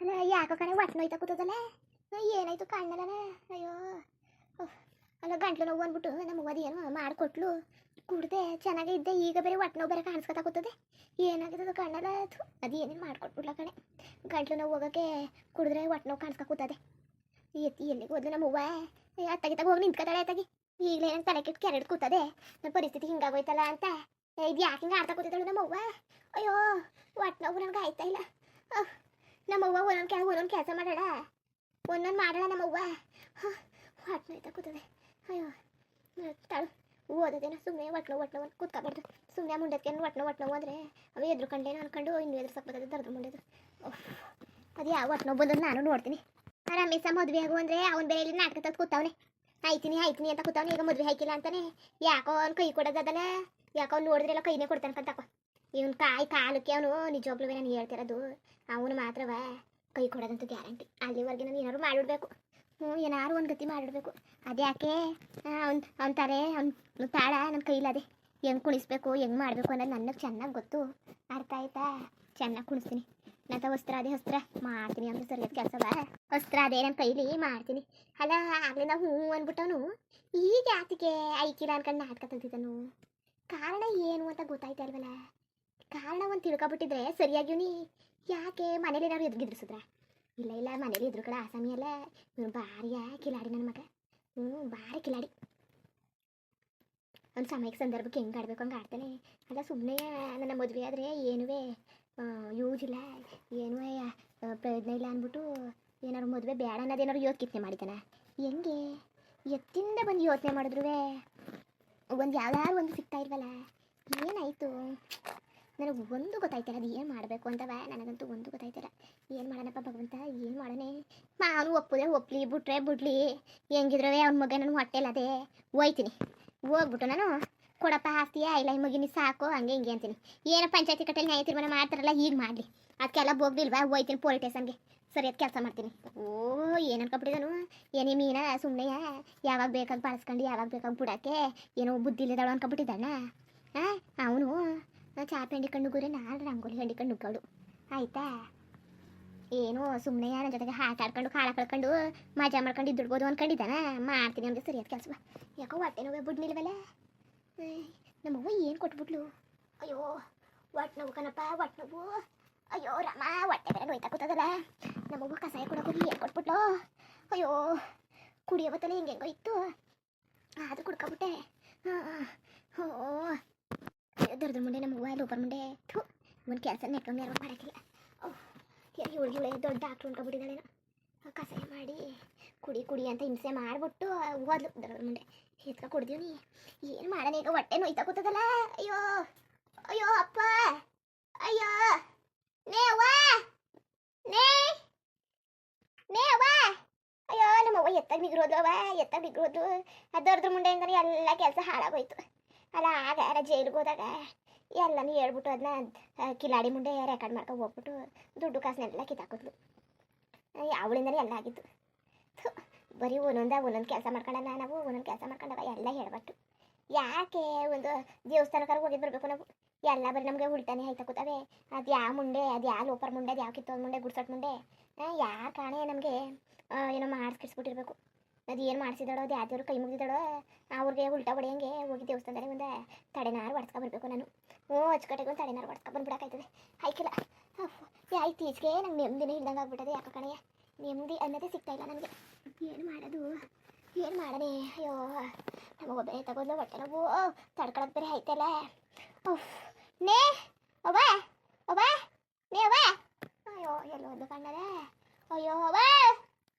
ಅಲ್ಲ ಯಾಕೋ ಕಣೆ ಹೊಟ್ಟೆ ನೋಯ್ತಾ ಕೂತದಲ್ಲ. ಏನಾಯ್ತು ಕಾಣಲ್ಲ. ಅಯ್ಯೋ ಅಲ್ಲ ಗಂಟ್ಲು ನೋವು ಅಂದ್ಬಿಟ್ಟು ನಮ್ಮ ಏನು ಮಾಡಿಕೊಟ್ಲು, ಕುಡ್ದೆ ಚೆನ್ನಾಗೇ ಇದ್ದೆ. ಈಗ ಬೇರೆ ಹೊಟ್ಟೆ ನೋವು ಬೇರೆ ಕಾಣಿಸ್ಕೊತಾ ಕೂತದೆ. ಏನಾಗಿದ್ದು ಕಾಣಲ್ಲ. ಅದು ಏನೇನು ಮಾಡ್ಕೊಟ್ಬಿಡ್ಲ ಕಣೆ. ಗಂಟ್ಲು ನೋವು ಹೋಗೋಕ್ಕೆ ಕುಡಿದ್ರೆ ಹೊಟ್ಟೆ ನೋವು ಕಾಣಿಸ್ಕೊ ಕೂತದೆ. ಎಲ್ಲಿಗೆ ಹೋದ್ಲು ನಮ್ಮ ಅತ್ತಾಗಿ ಹೋಗಿ ನಿಂತ್ಕೊತಾಳೆ. ಅತ್ತಾಗಿ ಈಗಲೇ ನಂಗೆ ತಲೆ ಕೆಟ್ಟು ಕೆರಡು ಕೂತದೆ. ನನ್ನ ಪರಿಸ್ಥಿತಿ ಹಿಂಗಾಗೋಯ್ತಲ್ಲ ಅಂತ. ಇದು ಯಾಕೆ ಹಿಂಗೆ ಆಡ್ತಾ ಕೂತಿದ್ದಾಳು ನಮ್ಮವ್ವ. ಅಯ್ಯೋ ಹೊಟ್ಟೆ ನೋವು ನನಗೆ ಆಯ್ತಾ ಇಲ್ಲ. ನಮ್ಮವ್ವ ಒಂದೊಂದು ಕೆಲಸ ಮಾಡೋಣ, ಒಂದೊಂದು ಮಾಡೋಣ ನಮ್ಮವ್ವ. ಹೊಟ್ಟೆ ನೋಯ್ತಾ ಕೂತದೆ. ಅಯ್ಯೋ ತಾಳು ಓದೋದೇನೋ ಸುಮ್ಮನೆ ಹೊಟ್ಟೆ ನೋವು ಅಂತ ಕೂತ್ಕೊಬಾರ್ದು. ಸುಮ್ಮನೆ ಮುಂಡಕ್ಕೆ ಹೊಟ್ಟೆ ನೋವು ಅಂದರೆ ಅವು ಎದ್ರು ಕಂಡೇನೋ ಅನ್ಕೊಂಡು ಇನ್ನೂ ಎದುರು ಸಪ್ಪತ್ತದೆ ದರ್ದು ಮುಂಡೆದು. ಅದು ಯಾವ ಹೊಟ್ಟೆ ನೋವು ಬಂದದ್ದು ನಾನು ನೋಡ್ತೀನಿ. ರಮೇಶ ಮದುವೆ ಆಗು ಅಂದರೆ ಅವ್ನು ಬೇರೆ ಇಲ್ಲಿ ನಾಟಕ ತಂದು ಕೂತವನೆ. ಆಯ್ತೀನಿ ಅಂತ ಕೂತವನೆ. ಈಗ ಮದುವೆ ಹಾಕಿಲ್ಲ ಅಂತಾನೆ. ಯಾಕೋ ಅವ್ನು ಕೈ ಕೊಡೋದಲ್ಲ. ಯಾಕೋ ಅವ್ನು ನೋಡಿದ್ರೆಲ್ಲ ಕೈನೇ ಕೊಡ್ತಾನೆ ಕಂತಕೋ. ಇವನು ಕಾಲಕ್ಕೆ ಅವನು ನಿಜವಾಗ್ಲೂ ನಾನು ಹೇಳ್ತಿರೋದು. ಅವನು ಮಾತ್ರವ ಕೈ ಕೊಡೋದಂತೂ ಗ್ಯಾರಂಟಿ. ಅಲ್ಲಿವರೆಗೆ ನಾನು ಏನಾದ್ರು ಮಾಡಿಡ್ಬೇಕು. ಏನಾರು ಒಂದು ಗತಿ ಮಾಡಿಡ್ಬೇಕು. ಅದ್ಯಾಕೆ ಅವ್ನ ತಾರೆ ಅವ್ನು ತಾಳ ನನ್ನ ಕೈಲದೆ. ಹೆಂಗೆ ಕುಣಿಸ್ಬೇಕು ಹೆಂಗೆ ಮಾಡಬೇಕು ಅನ್ನೋದು ನನಗೆ ಚೆನ್ನಾಗಿ ಗೊತ್ತು. ಅರ್ಥ ಆಯ್ತಾ? ಚೆನ್ನಾಗಿ ಕುಣಿಸ್ತೀನಿ. ನಂತ ವಸ್ತ್ರ ಮಾಡ್ತೀನಿ ಅಂದ್ರೆ ಸರಿಯಾದ ಕೆಲಸವ. ವಸ್ತ್ರ ಅದೇ ನನ್ನ ಕೈಲಿ ಮಾಡ್ತೀನಿ. ಅಲ್ಲ ಆಗ್ಲಿಂದ ಹ್ಞೂ ಅಂದ್ಬಿಟ್ಟವನು ಈಗ ಯಾತಿಗೆ ಐಕಿಲ್ಲ ಅನ್ಕೊಂಡು ನಾಟಕ ತಂದಿದ್ದನು. ಕಾರಣ ಏನು ಅಂತ ಗೊತ್ತಾಯ್ತಾ ಇಲ್ವಲ್ಲ. ಕಾರಣ ಒಂದು ತಿಳ್ಕೊಬಿಟ್ಟಿದ್ರೆ ಸರಿಯಾಗಿವ್ನಿ. ಯಾಕೆ ಮನೇಲಿ ಏನಾದ್ರು ಎದುರುಗಿದ್ರಿಸಿದ್ರ? ಇಲ್ಲ ಮನೇಲಿ ಎದುರು ಕಡೆ ಆಸಾಮಿ ಅಲ್ಲ. ಇವನು ಭಾರಿಯ ಕಿಲಾಡಿ ನನ್ನ ಮಗ. ಭಾರಿ ಕಿಲಾಡಿ. ಒಂದು ಸಮಯಕ್ಕೆ ಸಂದರ್ಭಕ್ಕೆ ಹೆಂಗೆ ಆಡ್ಬೇಕು ಹಂಗೆ ಆಡ್ತಾನೆ. ಅಲ್ಲ ಸುಮ್ಮನೆ ನನ್ನ ಮದುವೆ ಆದರೆ ಏನುವೇ ಯೂಸ್ ಇಲ್ಲ, ಏನೂ ಪ್ರಯೋಜನ ಇಲ್ಲ ಅಂದ್ಬಿಟ್ಟು ಏನಾದ್ರು ಮದುವೆ ಬೇಡ ಅನ್ನೋದೇನಾದ್ರು ಯೋಚನೆ ಮಾಡಿದ್ದಾನೆ. ಹೆಂಗೆ ಎತ್ತಿಂದ ಬಂದು ಯೋಚನೆ ಮಾಡಿದ್ರು ಒಂದು ಯಾವ್ದಾದ್ರು ಒಂದು ಸಿಗ್ತಾ ಇಲ್ವಲ್ಲ. ಏನಾಯಿತು ನನಗೆ ಒಂದು ಗೊತ್ತಾಯ್ತಲ್ಲ. ಅದು ಏನು ಮಾಡಬೇಕು ಅಂತವ ನನಗಂತೂ ಒಂದು ಗೊತ್ತಾಯ್ತಲ್ಲ. ಏನು ಮಾಡೋಣಪ್ಪ ಭಗವಂತ, ಏನು ಮಾಡೋಣ. ಅವನು ಒಪ್ಪಲಿ ಬಿಡ್ಲಿ ಹೆಂಗಿದ್ರೇ ಅವ್ನ ಮಗ ನಾನು ಹೊಟ್ಟೆಲ್ಲ ಅದೇ ಹೋಯ್ತೀನಿ. ಹೋಗ್ಬಿಟ್ಟು ನಾನು ಕೊಡಪ್ಪ ಆಸ್ತಿಯ ಇಲ್ಲ ಈ ಮಗಿನಿ ಸಾಕು ಹಂಗೆ ಹಿಂಗೆ ಅಂತೀನಿ. ಏನೋ ಪಂಚಾಯತಿ ಕಟ್ಟಲ್ಲಿ ನ್ಯಾಯ ತೀರ್ಮಾನ ಮಾಡ್ತಾರಲ್ಲ ಈಗ ಮಾಡಲಿ. ಅದಕ್ಕೆಲ್ಲ ಬೋಗ್ದಿಲ್ವಾ ಹೋಯ್ತೀನಿ ಪೊಲೀಸ್ ಸ್ಟೇಷನ್ಗೆ. ಸರಿಯಾದ ಕೆಲಸ ಮಾಡ್ತೀನಿ. ಏನು ಅನ್ಕೊಬಿಟ್ಟಿದನು. ಏನೇ ಮೀನ ಸುಮ್ಮನೆ ಯಾವಾಗ ಬೇಕಾಗ ಬಳಸ್ಕೊಂಡು ಯಾವಾಗ ಬೇಕಾಗ ಬಿಡೋಕ್ಕೆ ಏನೋ ಬುದ್ಧಿ ಇಲ್ಲದಳು ಅನ್ಕೊಬಿಟ್ಟಿದ್ದಾನ. ಅವನು ಚಾಪೆ ಹಂಡಿ ನುಗ್ಗುರೆ ನಾನು ರಂಗೋಲಿ ಹಂಡಿ ನುಗ್ಗೋಳು. ಆಯಿತಾ? ಏನೋ ಸುಮ್ಮನೆ ನನ್ನ ಜೊತೆಗೆ ಆಟ ಆಡ್ಕೊಂಡು ಕಾಳ ಕಳ್ಕೊಂಡು ಮಜಾ ಮಾಡ್ಕೊಂಡು ಇದ್ದಿಡ್ಬೋದು ಅನ್ಕೊಂಡಿದ್ದಾನ. ಮಾಡ್ತೀನಿ ಅಂದರೆ ಸರಿಯಾದ ಕೆಲಸ. ಯಾಕೋ ಹೊಟ್ಟೆ ನೋವೇ ಬಿಡ್ನಿಲ್ವಲ್ಲ. ನಮ್ಮವ್ವ ಏನು ಕೊಟ್ಬಿಟ್ಲು. ಅಯ್ಯೋ ಹೊಟ್ಟೆ ನೋವು ಕಣಪ್ಪ, ಹೊಟ್ಟೆ ನೋವು. ಅಯ್ಯೋ ರಾಮ, ಹೊಟ್ಟೆ ಬೇರೆ ನೋಯ್ತಾ ಕೂತದಲ್ಲ. ನಮ್ಮವ್ವ ಕಸಾಯ ಕೊಡೋಕೆ ಏನು ಕೊಟ್ಬಿಟ್ಲು. ಅಯ್ಯೋ ಕುಡಿಯೋ ಬತ್ತಲ್ಲ ಹೆಂಗೆಂಗೋ ಇತ್ತು, ಆದರೂ ಕುಡ್ಕೊಬಿಟ್ಟೆ. ದೊಡ್ಡ ಮುಂಡೆ ನಮ್ಮವ್ವ ಲೋಪರ್ ಮುಂಡೆ. ಒಂದು ಕೆಲಸ ನೆಟ್ಕೊಂಡು ಯಾರು ಮಾಡೋಕ್ಕಿಲ್ಲ. ಇವಳಿಗೆ ದೊಡ್ಡ ಡಾಕ್ಟ್ರು ಅನ್ಕೊಬಿಟ್ಟಿದ್ದಾಳೇನೋ. ಕಸಾಯ ಮಾಡಿ ಕುಡಿ ಅಂತ ಹಿಂಸೆ ಮಾಡಿಬಿಟ್ಟು ಓದ್ಲು ದೊಡ್ಡ ಮುಂಡೆ. ಎತ್ಕ ಕುಡ್ದೀವಿ. ಏನು ಮಾಡೋಣ ಈಗ, ಹೊಟ್ಟೆ ನೋಯ್ತಾ ಕೂತದಲ್ಲ. ಅಯ್ಯೋ ಅಪ್ಪ, ಅಯ್ಯೋ ನೇವ್ವ ಅಯ್ಯೋ ನಮ್ಮವ್ವ ಎತ್ತಾಗ ನಿಗ್ರೋದ್ಲು. ಅದರ್ದ್ರ ಮುಂಡೆಯಿಂದನೇ ಎಲ್ಲ ಕೆಲಸ ಹಾಳಾಗೋಯ್ತು. ಅಲ್ಲ ಆಗ ಜೈಲಿಗೆ ಹೋದಾಗ ಎಲ್ಲನೂ ಹೇಳ್ಬಿಟ್ಟು ಅದನ್ನ ಕಿಲಾಡಿ ಮುಂಡೆ ರೆಕಾರ್ಡ್ ಮಾಡ್ಕೊಂಡು ಹೋಗ್ಬಿಟ್ಟು ದುಡ್ಡು ಕಾಸನ್ನೆಲ್ಲ ಕಿತ್ತಾಕಿದ್ಲು. ಅವಳಿಂದನೇ ಎಲ್ಲ ಆಗಿತ್ತು. ಬರೀ ಒಂದೊಂದು ಕೆಲಸ ಮಾಡ್ಕೊಳ್ಳಲ್ಲ ನಾವು. ಒಂದೊಂದು ಕೆಲಸ ಮಾಡ್ಕೊಂಡಾಗ ಎಲ್ಲ ಹೇಳ್ಬಟ್ಟು. ಯಾಕೆ ಒಂದು ದೇವಸ್ಥಾನಕ್ಕಾರ ಹೋಗಿದ್ದು ಬರಬೇಕು ನಾವು. ಎಲ್ಲ ಬರೀ ನಮಗೆ ಉಲ್ಟಾನೆ ಆಯ್ತಾ ಕೂತವೆ. ಅದು ಯಾವ ಮುಂಡೆ, ಅದು ಯಾವ ಲೋಪರ್ ಮುಂಡೆ, ಅದು ಯಾವ ಕಿತ್ತೋದ ಮುಂಡೆ, ಗುಡ್ಸಟ್ ಮುಂಡೆ. ಯಾವ ಕಾಣೆ ನಮಗೆ ಏನೋ ಮಾಡಿಸ್ಕಿಡ್ಸ್ಬಿಟ್ಟಿರ್ಬೇಕು. ಅದು ಏನು ಮಾಡಿಸಿದಾಳೋ, ಅದು ಯಾವ್ದಾದ್ರು ಕೈ ಮುಗಿದಿದ್ದಾಳೋ ಅವ್ರಿಗೆ ಉಲ್ಟಾ ಹೊಡೆಯಂಗೆ ಹೋಗಿ ದೇವಸ್ಥಾನದಲ್ಲಿ ಒಂದು ತಡೆನಾರು ಹೊಡ್ಸ್ಕೊಬರ್ಬೇಕು ನಾನು. ಅಚ್ಚುಕಟ್ಟೆಗೆ ಒಂದು ತಡೆನಾರು ಹೊಡ್ಸ್ಕೊಬಂದ್ಬಿಡಕ್ಕಾಯ್ತದೆ. ಆಯ್ಕಿಲ್ಲ ಆಯ್ತು ಈಚೆಗೆ ನಂಗೆ ನೆಮ್ಮದಿನೇ ಇಲ್ದಂಗೆ ಆಗ್ಬಿಟ್ಟದೆ. ಯಾಕೆ ಕಣೆಯ ನೆಮ್ಮದಿ ಅನ್ನೋದೇ ಸಿಗ್ತಾಯಿಲ್ಲ ನನಗೆ. ಏನು ಮಾಡಣೆ. ಅಯ್ಯೋ ನಮಗೆ ಒಬ್ಬನೇ ತಗೋದ್ಲು ಹೊಟ್ಟೆ ನೋವು ತಡ್ಕೊಳಕ್ಕೆ ಬೇರೆ ಆಯ್ತಲ್ಲ. ನೇ ಅವ್ವ ಅಯ್ಯೋ ಎಲ್ಲೋದ್ಲು ಕಣ್ಣದ. ಅಯ್ಯೋ ಅವ್ವ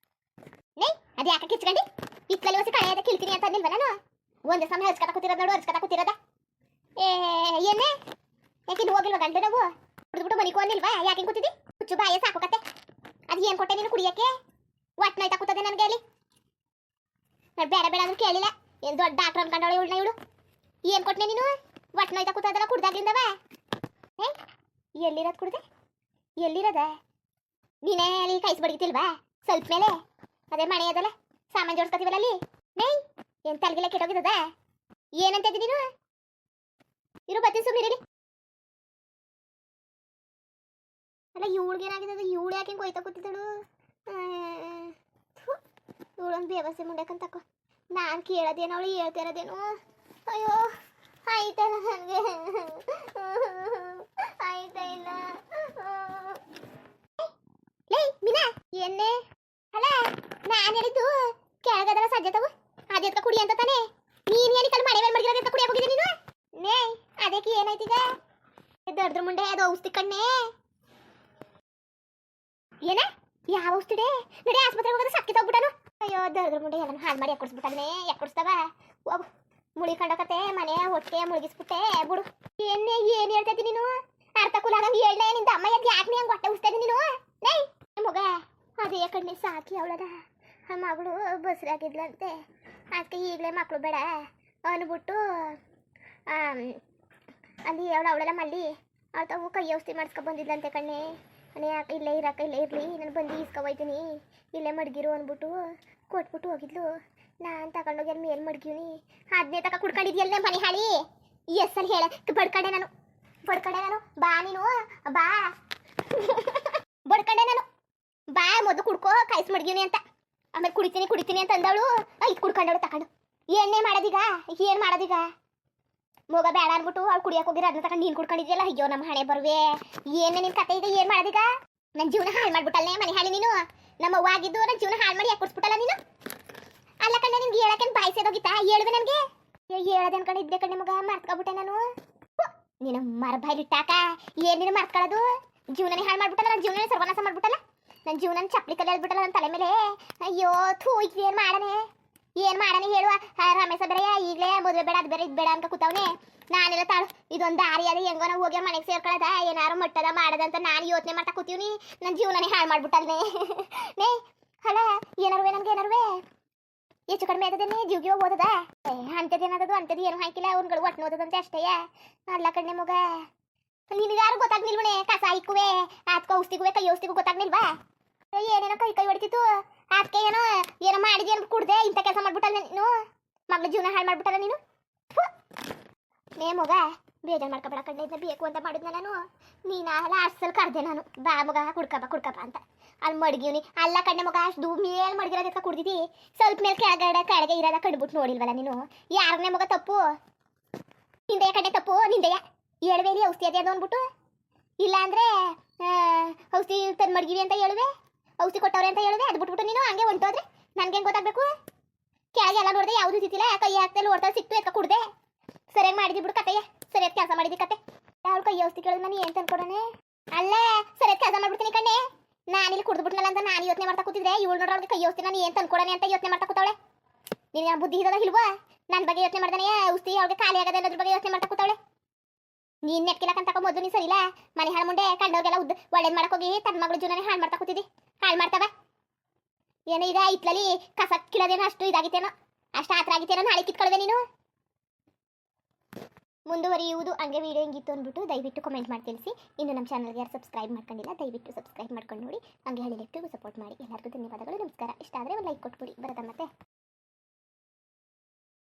ನೇ ಅದು ಯಾಕೆ ಕಿಚ್ಕೊಂಡು ಇತ್ತಲ್ಲಿ ಹೊಸ ಕಳೆಯದ ಕಿಲ್ತೀನಿ ಅಂತ ಅಂದಿಲ್ವ ನಾನು. ಒಂದೇ ಸಮಯ ಹಚ್ಕತಾ ಕೂತಿರೋದ. ಏನೇ ಯಾಕೆ ಇದು ಹೋಗಿಲ್ವ ಗಂಟು ನಾವು ಕುಡಿದ್ಬಿಟ್ಟು ಮನಿಕೋ ಅಂದಿಲ್ವಾ? ಯಾಕೆ ಕೂತಿದ್ದಿ? ಹುಚ್ಚು ಬಾಯ ಸಾಕೋಕತ್ತೆ. ಅದು ಏನು ಕೊಟ್ಟೆ ನೀನು ಕುಡಿಯೋಕ್ಕೆ? ಹೊಟ್ಟೆ ನೋಯ್ತಾ ಕೂತದೆ ನನಗೆ ಅಲ್ಲಿ. ನಾನು ಬೇಡ ಅಂದ್ರೂ ಕೇಳಿಲ್ಲ. ಏನು ದೊಡ್ಡ ಡಾಕ್ಟರ್ ಅನ್ಕೊಂಡವಳೆ ಇವಳು. ಏನು ಕೊಟ್ಟನೆ ನೀನು? ಹೊಟ್ಟೆ ನೋಯ್ತಾ ಕೂತದಲ್ಲ ಕುಡ್ದಾಗ್ಲಿಂದವ. ಎಲ್ಲಿರೋದ ನೀನೇ ಅಲ್ಲಿ ಕೈಸ್ ಬಡಗಿತಿಲ್ವಾ ಸ್ವಲ್ಪ ಮೇಲೆ? ಅದೇ ಮನೆ ಅದಲ್ಲ ಸಾಮಾನು ಜೋಡಿಸ್ಕೊತೀವಲ್ಲ ಅಲ್ಲಿ. ಏನು ತಲೆಗೆಲ್ಲ ಕೆಟ್ಟೋಗಿದ್ದದ? ಏನಂತ ಇದ್ದೀನಿ ನೀನು? ಇರು ಬತ್ತೀನಿ ಸುಮ್ಮನೆ. ಅಲ್ಲ ಅಲ್ಲ ಇವಳಿಗೆ ಏನಾಗಿದೆ ಇವಳು ಯಾಕೆ ಕೊಯ್ತಾ ಕೂತಿದ್ದಳು ಇವಳೊಂದು ಬೇವಸೆ ಮುಂಡಕ್ಕಂತ ತಕೋ ನಾನು ಕೇಳೋದೇನೋ ಅವಳು ಹೇಳ್ತಾ ಇರೋದೇನು ಅಯ್ಯೋ ಆಯ್ತಲ್ಲ ನನಗೆ ಆಯ್ತಾ ಇಲ್ಲ ಲೇ ಮೀನಾ ಏನೇ ಅಲ್ಲ ನಾನು ಹೇಳಿದ್ದು ಕೆಳಗದಲ್ಲ ಸಜ್ಜೆ ತಗೋ ಅದಕ್ಕೆ ಕುಡಿ ಅಂತ ತಾನೆ ನೀನು ಏನಿ ಕಲ್ ಮನೆ ಮೇಲೆ ಮಡಗಿರೋದಕ್ಕೆ ಕುಡಿಯಕ್ಕೆ ಹೋಗಿದ್ದೆ ನೀನು ನೇ ಅದಕ್ಕೆ ಏನಾಯ್ತೀಗ ದರ್ದ್ರ ಮುಂಡೆ ಅದು ಔಷಧಿ ಕಣ್ಣೆ ಏನ ಯಾವ ಔಷಧಿ ನಡಿ ಆಸ್ಪತ್ರೆಗೆ ಹೋಗೋದು ಸಕ್ಕಿ ತಗ್ಬಿಟ್ಟನು ಅಯ್ಯೋ ದರ್ದ್ರ ಮುಂಡೆ ಎಲ್ಲ ಹಾಳು ಮಾಡಿ ಯಾಕೊಡ್ಸ್ಬಿಟ್ಟನೆ ಯಾಕೊಡ್ಸ್ತಾವ ಹೋಗು ಮುಳಿ ಕಂಡಕತ್ತೆ ಮನೆ ಹೊಟ್ಟೆ ಮುಳುಗಿಸ್ಬಿಟ್ಟೆ ಬಿಡು ಏನೇ ಏನು ಹೇಳ್ತೈತಿ ನೀನು ಅರ್ಥ ಕುಲಾಗಂಗೆ ಹೇಳ್ದೆ ನಿಂದ ಅಮ್ಮ ಎದ್ದು ಯಾಕೆ ನೀ ಹಂಗೆ ಹೊಟ್ಟೆ ಉಸ್ತಾ ನೀನು ನೈ ಮಗ ಅದೇ ಕಣ್ಣೆ ಸಾಕಿ ಅವಳದ ಆ ಮಗಳು ಬಸ್ರಾಗಿದ್ಲಂತೆ ಅದಕ್ಕೆ ಈಗಲೇ ಮಕ್ಕಳು ಬೇಡ ಅಂದ್ಬಿಟ್ಟು ಅಲ್ಲಿ ಅವಳೆಲ್ಲ ಮಲ್ಲಿ ಅವಳು ತಾವು ಕೈ ಔಷಧಿ ಮಾಡಿಸ್ಕೊಂಡು ಬಂದಿದ್ಲಂತೆ ಕಣ್ಣೆ ಮನೆ ಯಾಕೆ ಇಲ್ಲೇ ಇಲ್ಲೇ ಇರಲಿ ನಾನು ಬಂದು ಇಸ್ಕೊಬೈತೀನಿ ಇಲ್ಲೇ ಮಡಗಿರು ಅಂದ್ಬಿಟ್ಟು ಕೊಟ್ಬಿಟ್ಟು ಹೋಗಿದ್ಲು ನಾನು ತಗೊಂಡೋಗಿ ಅಲ್ಲಿ ಮೇಲೆ ಮಡಗಿವ್ನಿ ಅದನ್ನೇ ತಕ ಕುಡ್ಕೊಂಡಿದ್ಯಲ್ಲೇ ಮನೆ ಹಾಳಿ ಎಸ್ಸಲ್ಲಿ ಹೇಳ ಬಡ್ಕಂಡೆ ನಾನು ಬಾ ನೀನು ಬಾ ಬಡ್ಕಂಡೆ ನಾನು ಬಾ ಮೊದಲು ಕುಡ್ಕೋ ಕಾಯಿಸಿ ಮಡಗಿವ್ನಿ ಅಂತ ಆಮೇಲೆ ಕುಡಿತೀನಿ ಅಂತ ಅಂದವಳು ಇದು ಕುಡ್ಕೊಂಡವಳು ತಗೊಂಡು ಏನೇ ಮಾಡೋದೀಗ ಏನು ಮಾಡೋದೀಗ ಮಗ ಬೇಡ ಅನ್ಬಿಟ್ಟು ಅವ್ಳು ಕುಡಿಯಕ್ಕೆ ಹೋಗಿರ ಅದನ್ನ ತಗೊಂಡು ನೀನು ಕುಡ್ಕೊಂಡಿದ್ಯಲ್ಲ ಅಯ್ಯೋ ನಮ್ಮ ಹಣೆ ಬರುವೆ ಏನೇ ನಿನ್ನ ಕತೆ ಈಗ ಏನು ಮಾಡೋದೀಗ ನನ್ನ ಜೀವನ ಹಾಳು ಮಾಡ್ಬಿಟ್ಟಲ್ಲೇ ಮನೆ ಹಾಳಿ ನೀನು ನಮ್ಮ ಅವ್ವ ಆಗಿದ್ದು ನನ್ನ ಜೀವನ ಹಾಳು ಮಾಡಿ ಯಾಕೆ ಕೊಡ್ಸ್ಬಿಟ್ಟಲ್ಲ ನೀನು ಅಲ್ಲ ಕಣ್ಣೆ ನಿನ್ಗೆ ಹೇಳಕ್ಕೇನು ಬಾಯಿಸೋದೋಗಿತ್ತಾ ಹೇಳುವೆ ನನಗೆ ಹೇಳೋದು ಅನ್ಕೊಂಡು ಇದ್ದೆ ಕಣ್ಣೆ ಮಗ ಮರ್ತ್ಕೊಬಿಟ್ಟೆ ನಾನು ನೀನು ಮರಬಾಯಿಲಿಟ್ಟಾಕ ಏನು ನೀನು ಮರ್ತ್ಕೊಳ್ಳೋದು ಜೀವನನೇ ಹಾಳು ಮಾಡ್ಬಿಟ್ಟಲ್ಲ ನನ್ನ ಜೀವನನೇ ಸರ್ವನಾಶ ಮಾಡ್ಬಿಟ್ಟಲ್ಲ ನನ್ನ ಜೀವನ ಚಪ್ಪಲಿ ಕಲ್ಲಿ ಹೇಳ್ಬಿಟ್ಟಲ್ಲ ನನ್ನ ತಲೆ ಮೇಲೆ ಅಯ್ಯೋ ಥೂ ಈಗ ಏನು ಮಾಡನೆ ಹೇಳುವ ರಮೇಶ ಬೇರೆ ಈಗಲೇ ಮದುವೆ ಬೇಡ ಅದು ಬೇರೆ ಇದು ಬೇಡ ಅನ್ಕ ಕೂತವನೆ ನಾನೆಲ್ಲ ತಾಳು ಇದೊಂದು ದಾರಿ ಅದ ಹೆಂಗೋ ನಾವು ಹೋಗಿ ಮನೆಗೆ ಸೇರ್ಕೊಳ್ಳೋದ ಏನಾರು ಮಟ್ಟದ ಮಾಡದಂತ ನಾನು ಯೋಚನೆ ಮಾಡ್ತಾ ಕೂತೀವ್ನಿ ನನ್ನ ಜೀವನನೇ ಹಾಳು ಮಾಡ್ಬಿಟ್ಟಲ್ನೇ ನೇ ಅಲ್ಲ ಏನಾರುವೆ ನನಗೆ ಏನಾರುವೆ ಹೆಚ್ಚು ಕಡಿಮೆ ಆದದೇನೆ ಜೀವಿಗೆ ಓದದ ಅಂಥದ್ದೇನದು ಅಂಥದ್ದು ಏನು ಹಾಕಿಲ್ಲ ಅವ್ನುಗಳು ಒಟ್ಟು ಓದದಂತೆ ಅಷ್ಟೇ ಅಲ್ಲ ಕಣ್ಣೆ ಮಗ ನಿನಗಾರು ಗೊತ್ತಾಗ್ನಿಲ್ವಣೆ ಕಸ ಇಕ್ಕುವೆ ಆತ್ಕ ಔಷಧಿಗುವೆ ಕೈ ಔಷಧಿಗೂ ಗೊತ್ತಾಗ್ನಿಲ್ವಾ ಏನೇನೋ ಕೈ ಹೊಡಿತಿತ್ತು ಅದಕ್ಕೆ ಏನೋ ಮಾಡಿದ್ಯ ಅನ್ಬಿಟ್ಟು ಕುಡ್ದೆ ಇಂಥ ಕೆಲಸ ಮಾಡ್ಬಿಟ್ಟಲ್ಲ ನೀನು ಮಗಳ ಜೀವನ ಹಾಳು ಮಾಡ್ಬಿಟ್ಟಲ್ಲ ನೀನು ನೇ ಮಗ ಬೇಜಾರು ಮಾಡ್ಕೊಬೇಡ ಕಣ್ಣೆ ಇದನ್ನ ಬೇಕು ಅಂತ ಮಾಡಿದ್ನ ನಾನು ನೀನು ಅಲ್ಲ ಅರ್ಸಲ್ ಕರ್ದೆ ನಾನು ಬಾ ಮಗ ಕುಡ್ಕಪ್ಪ ಅಂತ ಅಲ್ಲಿ ಮಡಗಿವ್ನಿ ಅಲ್ಲ ಕಣ್ಣೆ ಮಗ ಅಷ್ಟು ಮೇಲೆ ಮಡಗಿರೋದಕ್ಕೆ ಕುಡ್ದಿದ್ದಿ ಸ್ವಲ್ಪ ಮೇಲೆ ಕೆಳಗೆ ಇರೋದ ಕಂಡುಬಿಟ್ಟು ನೋಡಿಲ್ವಲ್ಲ ನೀನು ಯಾರನ್ನೇ ಮಗ ತಪ್ಪು ನಿಂದೆಯ ಕಣ್ಣೆ ತಪ್ಪು ನಿಂದೆಯ ಹೇಳುವೇಲಿ ಔಷಧಿ ಅದೇ ಅದು ಅಂದ್ಬಿಟ್ಟು ಇಲ್ಲ ಅಂದರೆ ಔಷಧಿ ತಂದು ಮಡಗಿವಿ ಅಂತ ಹೇಳುವೆ ಔಷಧಿ ಕೊಟ್ಟವ್ರೆ ಅಂತ ಹೇಳಿದೆ ಅದು ಬಿಟ್ಬಿಟ್ಟು ನೀನು ಹಂಗೆ ಹೊಂಟೋದ್ರೆ ನನಗೇನು ಗೊತ್ತಾಗಬೇಕು ಕೆಳಗೆ ಎಲ್ಲ ನೋಡಿದೆ ಯಾವುದು ಸಿಕ್ತಿಲ್ಲ ಕೈ ಹಾಕ್ತಲ್ಲಿ ಓಡ್ತಾ ಸಿಕ್ತು ಎಕ್ಕ ಕುಡ್ದೆ ಸರಿಯಾಗಿ ಮಾಡಿದ್ವಿ ಬಿಡು ಕತೆಯ ಸರಿಯಾಗಿ ಕೆಲಸ ಮಾಡಿದ್ವಿ ಕತೆ ಅವಳು ಕೈ ಔಷಧಿ ಕೇಳಿದ್ರೆ ನಾನು ಏನು ತಂದ್ಕೊಡೋಣ ಅಲ್ಲ ಸರಿಯಾಗಿ ಕೆಲಸ ಮಾಡ್ಬಿಡ್ತೀನಿ ಕಣ್ಣೆ ನಾನಿಲ್ಲಿ ಕುಡ್ದುಬಿಟ್ನಲ್ಲ ಅಂತ ನಾನು ಯೋಚನೆ ಮಾಡ್ತಾ ಕೂತಿದ್ರೆ ಇವಳು ನೋಡೋಳಿಗೆ ಕೈ ಔಷಧಿ ನಾನು ಏನು ತಂದ್ಕೊಡೋಣ ಅಂತ ಯೋಚನೆ ಮಾಡ್ತಾ ಕೂತಾವಳೆ ನೀನು ಬುದ್ಧಿ ಇರೋದ ಇಲ್ವಾ ನನ್ನ ಬಗ್ಗೆ ಯೋಚನೆ ಮಾಡ್ದಾನೆ ಔಷಧಿ ಅವಳಿಗೆ ಖಾಲಿ ಆಗದೆ ಅದ್ರ ಬಗ್ಗೆ ಯೋಚನೆ ಮಾಡ್ತಾ ಕೂತಾವಳೆ ನೀನು ನೆಟ್ಕಿಲಕ್ಕಂತ ಮೊದಲು ನೀನು ಸರಿಲ್ಲ ಮನೆ ಹಾಳು ಮುಂಡೆ ಕಂಡವ್ರಿಗೆಲ್ಲ ಒಳ್ಳೇದು ಮಾಡಕ್ಕೋಗಿ ತನ್ನ ಮಗಳು ಜೀವನನೇ ಹಾಳು ಮಾಡ್ತಾ ಕೂತಿದ್ದಿ ಹಾಳು ಮಾಡ್ತಾವ ಏನೋ ಈಗ ಇತ್ಲಲ್ಲಿ ಕಸ ಕಿಳೋದೇನೋ ಅಷ್ಟು ಇದಾಗಿತ್ತೇನೋ ಅಷ್ಟು ಆತರ ಆಗಿತ್ತೇನೋ ನಾಳೆ ಕಿತ್ಕೊಳ್ವೆ ನೀನು ಮುಂದುವರಿಯುವುದು ಹಂಗೆ ವಿಡಿಯೋ ಹೆಂಗಿತ್ತು ಅಂದ್ಬಿಟ್ಟು ದಯವಿಟ್ಟು ಕಮೆಂಟ್ ಮಾಡಿ ತಿಳಿಸಿ ಇನ್ನು ನಮ್ಮ ಚಾನಲ್ಗೆ ಯಾರು ಸಬ್ಸ್ಕ್ರೈಬ್ ಮಾಡ್ಕೊಂಡಿಲ್ಲ ದಯವಿಟ್ಟು ಸಬ್ಸ್ಕ್ರೈಬ್ ಮಾಡ್ಕೊಂಡು ನೋಡಿ ಹಂಗೆ ಹೇಳಿದ್ದಕ್ಕೆ ಸಪೋರ್ಟ್ ಮಾಡಿ ಎಲ್ಲರಿಗೂ ಧನ್ಯವಾದಗಳು ನಮಸ್ಕಾರ ಇಷ್ಟ ಆದರೆ ಒಂದು ಲೈಕ್ ಕೊಟ್ಬಿಡಿ ಬರೋದ ಮತ್ತೆ